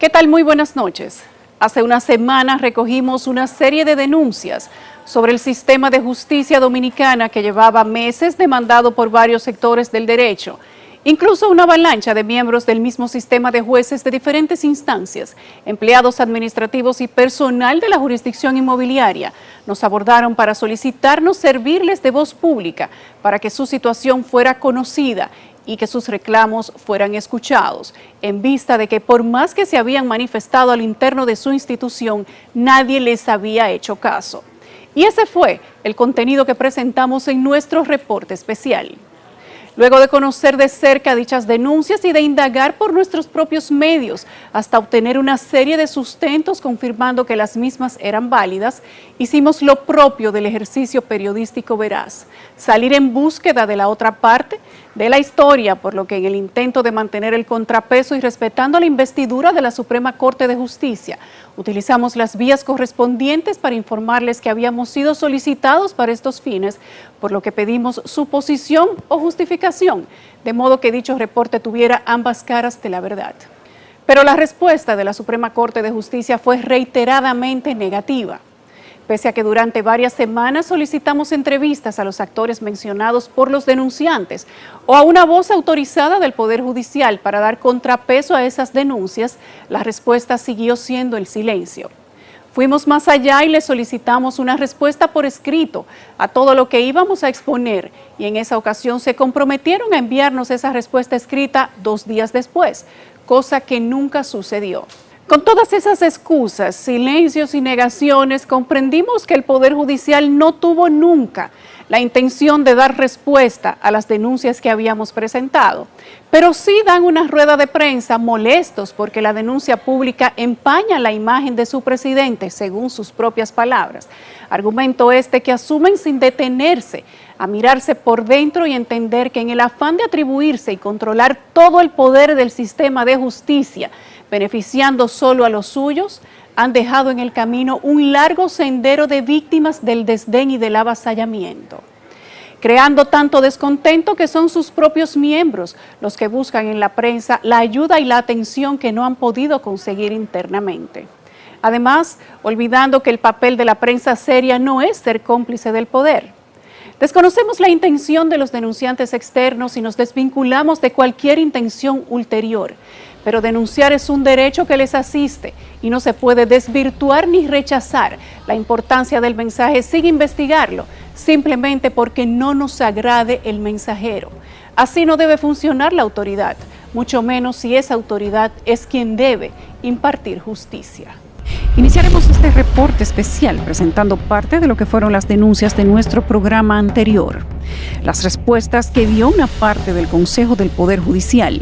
¿Qué tal? Muy buenas noches. Hace unas semanas recogimos una serie de denuncias sobre el sistema de justicia dominicana que llevaba meses demandado por varios sectores del derecho. Incluso una avalancha de miembros del mismo sistema de jueces de diferentes instancias, empleados administrativos y personal de la jurisdicción inmobiliaria nos abordaron para solicitarnos servirles de voz pública para que su situación fuera conocida y que sus reclamos fueran escuchados, en vista de que por más que se habían manifestado al interno de su institución, nadie les había hecho caso. Y ese fue el contenido que presentamos en nuestro reporte especial. Luego de conocer de cerca dichas denuncias y de indagar por nuestros propios medios hasta obtener una serie de sustentos confirmando que las mismas eran válidas, hicimos lo propio del ejercicio periodístico veraz, salir en búsqueda de la otra parte de la historia, por lo que en el intento de mantener el contrapeso y respetando la investidura de la Suprema Corte de Justicia, utilizamos las vías correspondientes para informarles que habíamos sido solicitados para estos fines, por lo que pedimos su posición o justificación, de modo que dicho reporte tuviera ambas caras de la verdad. Pero la respuesta de la Suprema Corte de Justicia fue reiteradamente negativa. Pese a que durante varias semanas solicitamos entrevistas a los actores mencionados por los denunciantes o a una voz autorizada del Poder Judicial para dar contrapeso a esas denuncias, la respuesta siguió siendo el silencio. Fuimos más allá y le solicitamos una respuesta por escrito a todo lo que íbamos a exponer y en esa ocasión se comprometieron a enviarnos esa respuesta escrita 2 días después, cosa que nunca sucedió. Con todas esas excusas, silencios y negaciones, comprendimos que el Poder Judicial no tuvo nunca la intención de dar respuesta a las denuncias que habíamos presentado, pero sí dan una rueda de prensa molestos porque la denuncia pública empaña la imagen de su presidente, según sus propias palabras. Argumento este que asumen sin detenerse a mirarse por dentro y entender que en el afán de atribuirse y controlar todo el poder del sistema de justicia, beneficiando solo a los suyos, han dejado en el camino un largo sendero de víctimas del desdén y del avasallamiento, creando tanto descontento que son sus propios miembros los que buscan en la prensa la ayuda y la atención que no han podido conseguir internamente. Además, olvidando que el papel de la prensa seria no es ser cómplice del poder. Desconocemos la intención de los denunciantes externos y nos desvinculamos de cualquier intención ulterior, pero denunciar es un derecho que les asiste y no se puede desvirtuar ni rechazar la importancia del mensaje sin investigarlo, simplemente porque no nos agrade el mensajero. Así no debe funcionar la autoridad, mucho menos si esa autoridad es quien debe impartir justicia. Iniciaremos este reporte especial presentando parte de lo que fueron las denuncias de nuestro programa anterior, las respuestas que dio una parte del Consejo del Poder Judicial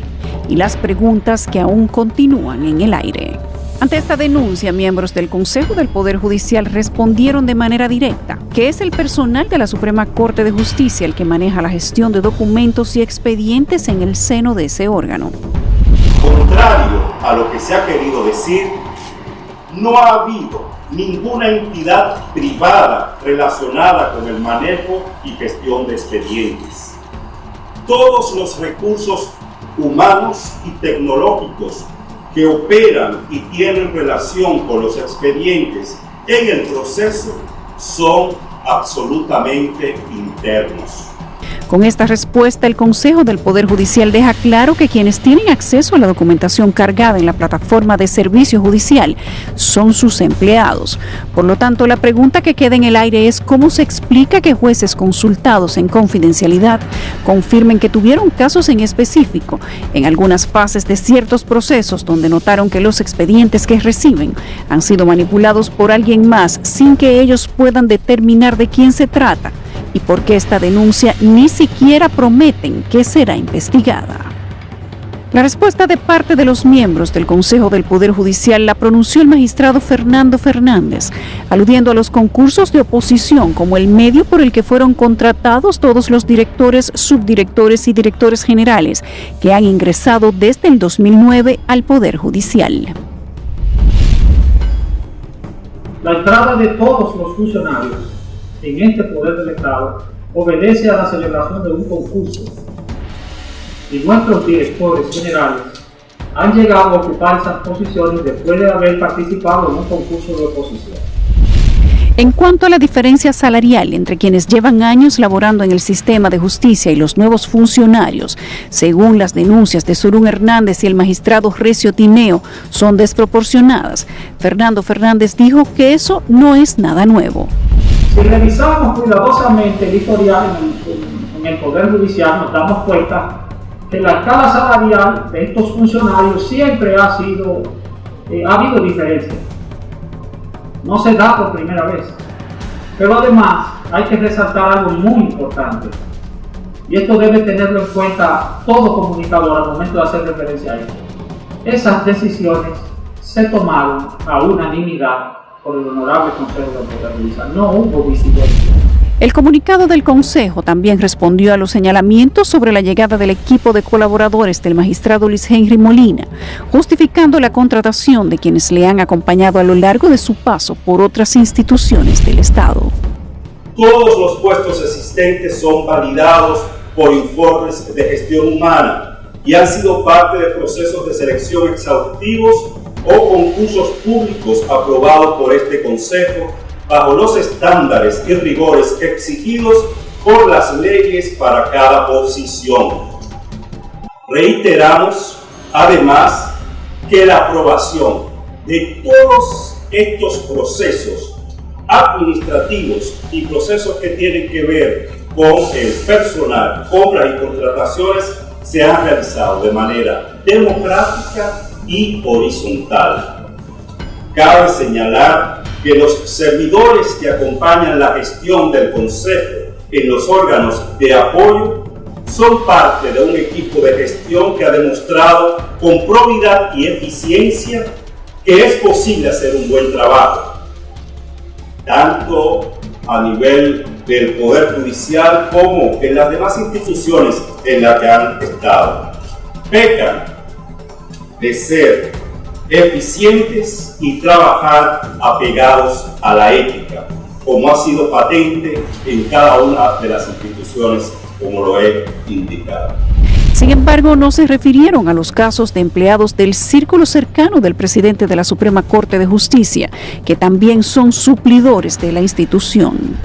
y las preguntas que aún continúan en el aire. Ante esta denuncia, miembros del Consejo del Poder Judicial respondieron de manera directa que es el personal de la Suprema Corte de Justicia el que maneja la gestión de documentos y expedientes en el seno de ese órgano. Contrario a lo que se ha querido decir, no ha habido ninguna entidad privada relacionada con el manejo y gestión de expedientes. Todos los recursos humanos y tecnológicos que operan y tienen relación con los expedientes en el proceso son absolutamente internos. Con esta respuesta, el Consejo del Poder Judicial deja claro que quienes tienen acceso a la documentación cargada en la plataforma de servicio judicial son sus empleados. Por lo tanto, la pregunta que queda en el aire es cómo se explica que jueces consultados en confidencialidad confirmen que tuvieron casos en específico en algunas fases de ciertos procesos donde notaron que los expedientes que reciben han sido manipulados por alguien más sin que ellos puedan determinar de quién se trata y por qué esta denuncia ni siquiera prometen que será investigada. La respuesta de parte de los miembros del Consejo del Poder Judicial la pronunció el magistrado Fernando Fernández, aludiendo a los concursos de oposición como el medio por el que fueron contratados todos los directores, subdirectores y directores generales que han ingresado desde el 2009 al Poder Judicial. La entrada de todos los funcionarios en este poder del Estado obedece a la celebración de un concurso y nuestros directores generales han llegado a ocupar esas posiciones después de haber participado en un concurso de oposición. En cuanto a la diferencia salarial entre quienes llevan años laborando en el sistema de justicia y los nuevos funcionarios, según las denuncias de Sorún Hernández y el magistrado Recio Tineo, son desproporcionadas, Fernando Fernández dijo que eso no es nada nuevo. Si revisamos cuidadosamente el historial en el Poder Judicial, nos damos cuenta que la escala salarial de estos funcionarios siempre ha habido diferencias. No se da por primera vez. Pero además hay que resaltar algo muy importante. Y esto debe tenerlo en cuenta todo comunicador al momento de hacer referencia a esto. Esas decisiones se tomaron a unanimidad por el Honorable Consejo del Poder Judicial. No hubo disidencia. El comunicado del Consejo también respondió a los señalamientos sobre la llegada del equipo de colaboradores del magistrado Luis Henry Molina, justificando la contratación de quienes le han acompañado a lo largo de su paso por otras instituciones del Estado. Todos los puestos existentes son validados por informes de gestión humana y han sido parte de procesos de selección exhaustivos o concursos públicos aprobados por este Consejo bajo los estándares y rigores exigidos por las leyes para cada posición. Reiteramos, además, que la aprobación de todos estos procesos administrativos y procesos que tienen que ver con el personal, compras y contrataciones se han realizado de manera democrática y horizontal. Cabe señalar que los servidores que acompañan la gestión del Consejo en los órganos de apoyo son parte de un equipo de gestión que ha demostrado con probidad y eficiencia que es posible hacer un buen trabajo, tanto a nivel del Poder Judicial como en las demás instituciones en las que han estado. Pecan de ser eficientes y trabajar apegados a la ética, como ha sido patente en cada una de las instituciones, como lo he indicado. Sin embargo, no se refirieron a los casos de empleados del círculo cercano del presidente de la Suprema Corte de Justicia, que también son suplidores de la institución.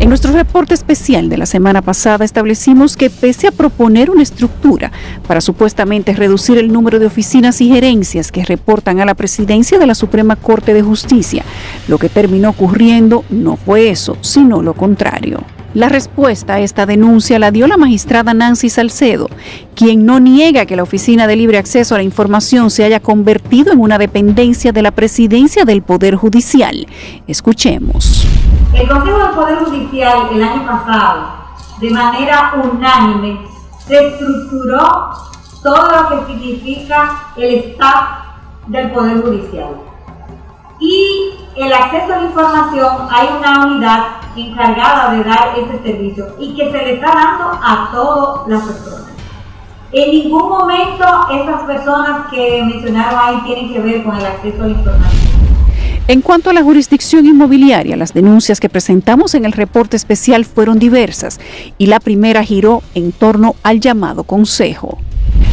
En nuestro reporte especial de la semana pasada establecimos que pese a proponer una estructura para supuestamente reducir el número de oficinas y gerencias que reportan a la presidencia de la Suprema Corte de Justicia, lo que terminó ocurriendo no fue eso, sino lo contrario. La respuesta a esta denuncia la dio la magistrada Nancy Salcedo, quien no niega que la Oficina de Libre Acceso a la Información se haya convertido en una dependencia de la presidencia del Poder Judicial. Escuchemos. El Consejo del Poder Judicial el año pasado, de manera unánime, reestructuró todo lo que significa el staff del Poder Judicial. Y el acceso a la información, hay una unidad encargada de dar ese servicio y que se le está dando a todas las personas. En ningún momento esas personas que mencionaron ahí tienen que ver con el acceso a la información. En cuanto a la jurisdicción inmobiliaria, las denuncias que presentamos en el reporte especial fueron diversas y la primera giró en torno al llamado Consejo.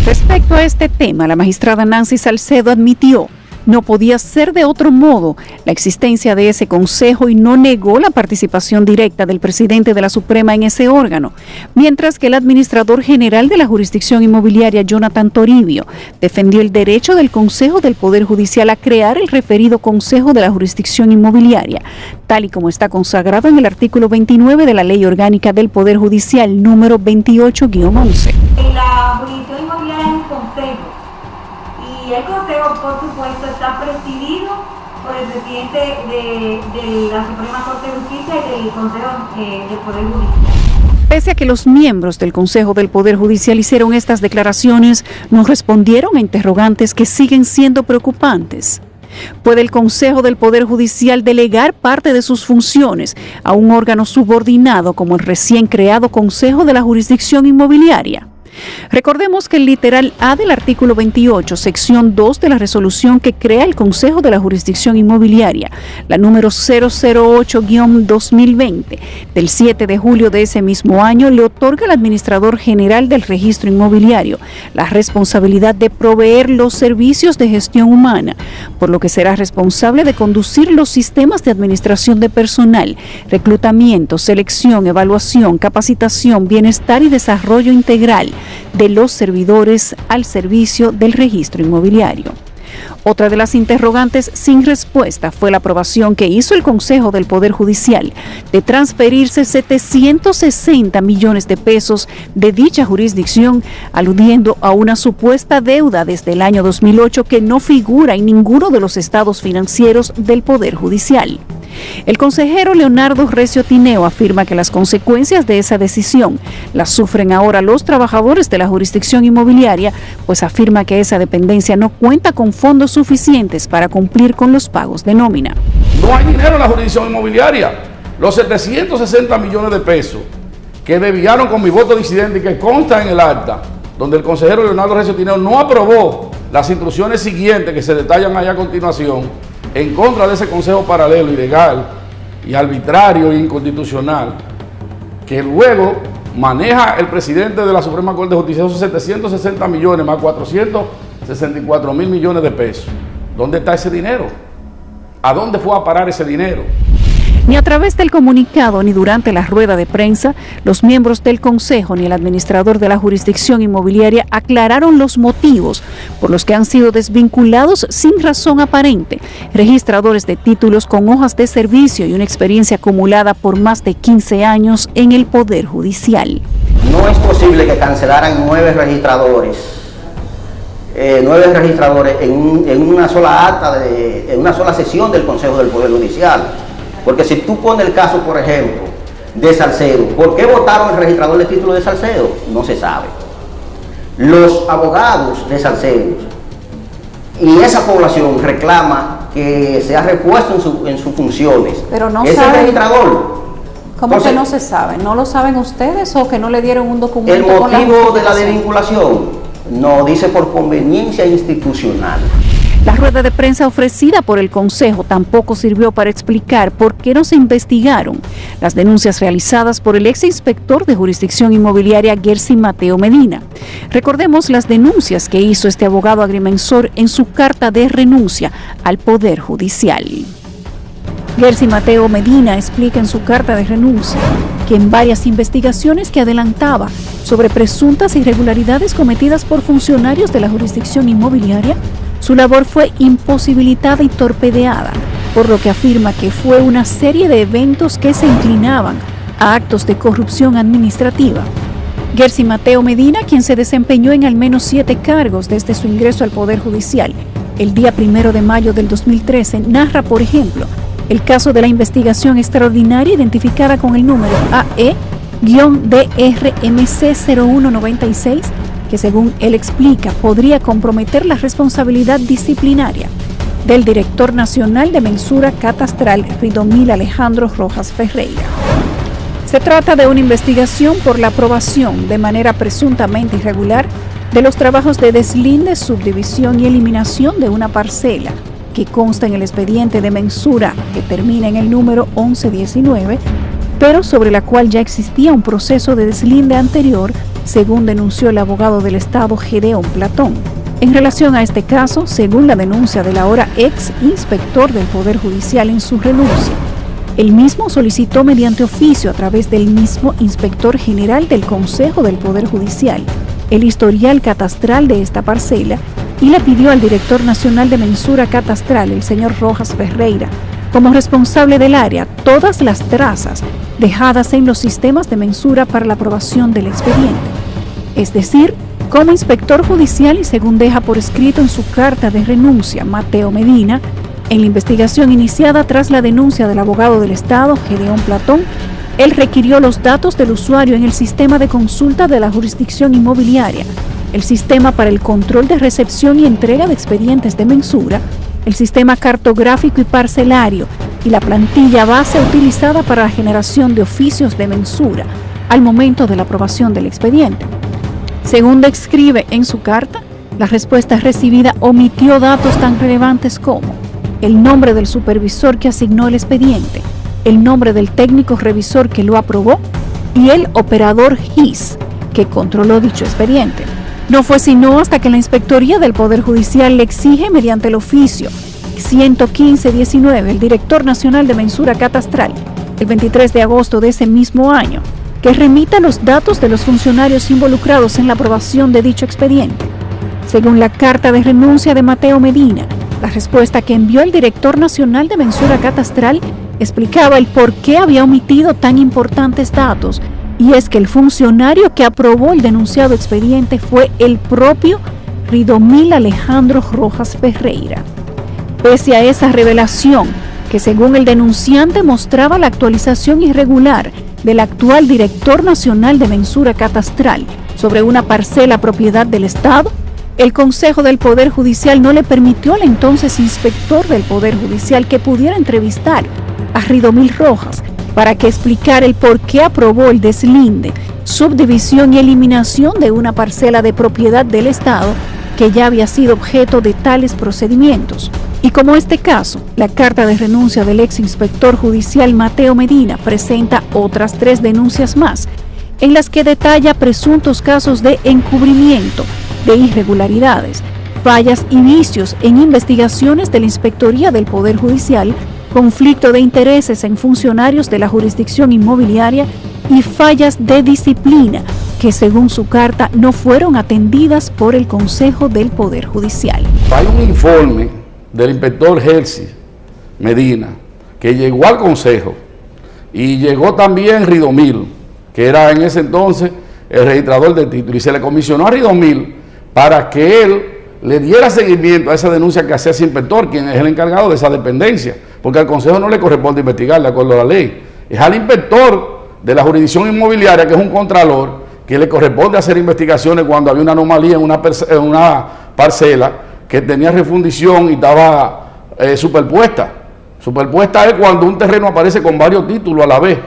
Respecto a este tema, la magistrada Nancy Salcedo admitió no podía ser de otro modo la existencia de ese consejo y no negó la participación directa del presidente de la Suprema en ese órgano, mientras que el administrador general de la jurisdicción inmobiliaria, Jonathan Toribio, defendió el derecho del Consejo del Poder Judicial a crear el referido Consejo de la Jurisdicción Inmobiliaria, tal y como está consagrado en el artículo 29 de la Ley Orgánica del Poder Judicial número 28-11. La jurisdicción inmobiliaria es un consejo. Y el Consejo, por supuesto, está presidido por el presidente de la Suprema Corte de Justicia y del Consejo del Poder Judicial. Pese a que los miembros del Consejo del Poder Judicial hicieron estas declaraciones, no respondieron a interrogantes que siguen siendo preocupantes. ¿Puede el Consejo del Poder Judicial delegar parte de sus funciones a un órgano subordinado como el recién creado Consejo de la Jurisdicción Inmobiliaria? Recordemos que el literal A del artículo 28, sección 2 de la resolución que crea el Consejo de la Jurisdicción Inmobiliaria, la número 008-2020, del 7 de julio de ese mismo año, le otorga al administrador general del registro inmobiliario la responsabilidad de proveer los servicios de gestión humana, por lo que será responsable de conducir los sistemas de administración de personal, reclutamiento, selección, evaluación, capacitación, bienestar y desarrollo integral de los servidores al servicio del registro inmobiliario. Otra de las interrogantes sin respuesta fue la aprobación que hizo el Consejo del Poder Judicial de transferirse 760 millones de pesos de dicha jurisdicción, aludiendo a una supuesta deuda desde el año 2008 que no figura en ninguno de los estados financieros del Poder Judicial. El consejero Leonardo Recio Tineo afirma que las consecuencias de esa decisión las sufren ahora los trabajadores de la jurisdicción inmobiliaria, pues afirma que esa dependencia no cuenta con fondos suficientes para cumplir con los pagos de nómina. No hay dinero en la jurisdicción inmobiliaria. Los 760 millones de pesos que desviaron con mi voto disidente y que consta en el acta, donde el consejero Leonardo Recio Tineo no aprobó las instrucciones siguientes que se detallan allá a continuación, en contra de ese consejo paralelo, ilegal y arbitrario e inconstitucional, que luego maneja el presidente de la Suprema Corte de Justicia, esos 760 millones más 464 mil millones de pesos. ¿Dónde está ese dinero? ¿A dónde fue a parar ese dinero? Ni a través del comunicado ni durante la rueda de prensa, los miembros del Consejo ni el administrador de la jurisdicción inmobiliaria aclararon los motivos por los que han sido desvinculados sin razón aparente registradores de títulos con hojas de servicio y una experiencia acumulada por más de 15 años en el Poder Judicial. No es posible que cancelaran 9 registradores en una sola acta, en una sola sesión del Consejo del Poder Judicial. Porque si tú pones el caso, por ejemplo, de Salcedo, ¿por qué votaron el registrador de títulos de Salcedo? No se sabe. Los abogados de Salcedo y esa población reclama que sea repuesto en sus funciones. Pero no ese saben, registrador. ¿Cómo Entonces, que no se sabe? ¿No lo saben ustedes o que no le dieron un documento? El motivo de la desvinculación no dice por conveniencia institucional. La rueda de prensa ofrecida por el Consejo tampoco sirvió para explicar por qué no se investigaron las denuncias realizadas por el ex inspector de jurisdicción inmobiliaria Gersi Mateo Medina. Recordemos las denuncias que hizo este abogado agrimensor en su carta de renuncia al Poder Judicial. Gersi Mateo Medina explica en su carta de renuncia que en varias investigaciones que adelantaba sobre presuntas irregularidades cometidas por funcionarios de la jurisdicción inmobiliaria, su labor fue imposibilitada y torpedeada, por lo que afirma que fue una serie de eventos que se inclinaban a actos de corrupción administrativa. Gersi Mateo Medina, quien se desempeñó en al menos 7 cargos desde su ingreso al Poder Judicial el día 1 de mayo del 2013, narra, por ejemplo, el caso de la investigación extraordinaria identificada con el número AE-DRMC-0196, que según él explica podría comprometer la responsabilidad disciplinaria del director nacional de mensura catastral Ridomil Alejandro Rojas Ferreira. Se trata de una investigación por la aprobación de manera presuntamente irregular de los trabajos de deslinde, subdivisión y eliminación de una parcela que consta en el expediente de mensura que termina en el número 1119, pero sobre la cual ya existía un proceso de deslinde anterior, según denunció el abogado del Estado Gedeón Platón. En relación a este caso, según la denuncia del ahora ex inspector del Poder Judicial en su renuncia, el mismo solicitó mediante oficio a través del mismo inspector general del Consejo del Poder Judicial el historial catastral de esta parcela y le pidió al director nacional de mensura catastral, el señor Rojas Ferreira, como responsable del área, todas las trazas dejadas en los sistemas de mensura para la aprobación del expediente. Es decir, como inspector judicial y según deja por escrito en su carta de renuncia Mateo Medina, en la investigación iniciada tras la denuncia del abogado del Estado, Gedeón Platón, él requirió los datos del usuario en el sistema de consulta de la jurisdicción inmobiliaria, el sistema para el control de recepción y entrega de expedientes de mensura, el sistema cartográfico y parcelario y la plantilla base utilizada para la generación de oficios de mensura al momento de la aprobación del expediente. Según describe en su carta, la respuesta recibida omitió datos tan relevantes como el nombre del supervisor que asignó el expediente, el nombre del técnico revisor que lo aprobó y el operador GIS que controló dicho expediente. No fue sino hasta que la Inspectoría del Poder Judicial le exige mediante el oficio 115-19, el director nacional de mensura catastral, el 23 de agosto de ese mismo año, que remita los datos de los funcionarios involucrados en la aprobación de dicho expediente. Según la carta de renuncia de Mateo Medina, la respuesta que envió el director nacional de mensura catastral explicaba el por qué había omitido tan importantes datos, y es que el funcionario que aprobó el denunciado expediente fue el propio Ridomil Alejandro Rojas Ferreira. Pese a esa revelación, que según el denunciante mostraba la actualización irregular del actual director nacional de mensura catastral sobre una parcela propiedad del Estado, el Consejo del Poder Judicial no le permitió al entonces inspector del Poder Judicial que pudiera entrevistar a Ridomil Rojas para que explicara el por qué aprobó el deslinde, subdivisión y eliminación de una parcela de propiedad del Estado que ya había sido objeto de tales procedimientos. Y como este caso, la carta de renuncia del ex inspector judicial Mateo Medina presenta otras 3 denuncias más, en las que detalla presuntos casos de encubrimiento, de irregularidades, fallas y vicios en investigaciones de la Inspectoría del Poder Judicial, conflicto de intereses en funcionarios de la jurisdicción inmobiliaria y fallas de disciplina que según su carta no fueron atendidas por el Consejo del Poder Judicial. Hay un informe del inspector Herzi Medina que llegó al Consejo y llegó también Ridomil, que era en ese entonces el registrador de título, y se le comisionó a Ridomil para que él le diera seguimiento a esa denuncia que hacía ese inspector, quien es el encargado de esa dependencia, porque al Consejo no le corresponde investigar de acuerdo a la ley, es al inspector de la jurisdicción inmobiliaria, que es un contralor, que le corresponde hacer investigaciones cuando había una anomalía en una parcela que tenía refundición y estaba superpuesta. Superpuesta es cuando un terreno aparece con varios títulos a la vez,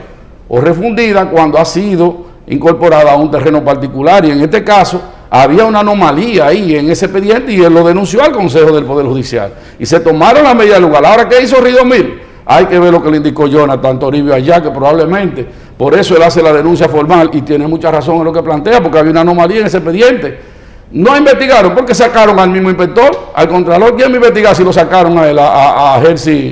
o refundida cuando ha sido incorporada a un terreno particular, y en este caso había una anomalía ahí en ese expediente y él lo denunció al Consejo del Poder Judicial y se tomaron las medidas de lugar. Ahora, ¿qué hizo Ridomil? Hay que ver lo que le indicó Jonathan Toribio allá, que probablemente por eso él hace la denuncia formal, y tiene mucha razón en lo que plantea, porque había una anomalía en ese expediente. No investigaron porque sacaron al mismo inspector, al contralor. ¿Quién va a investigar si lo sacaron a él, a Herzi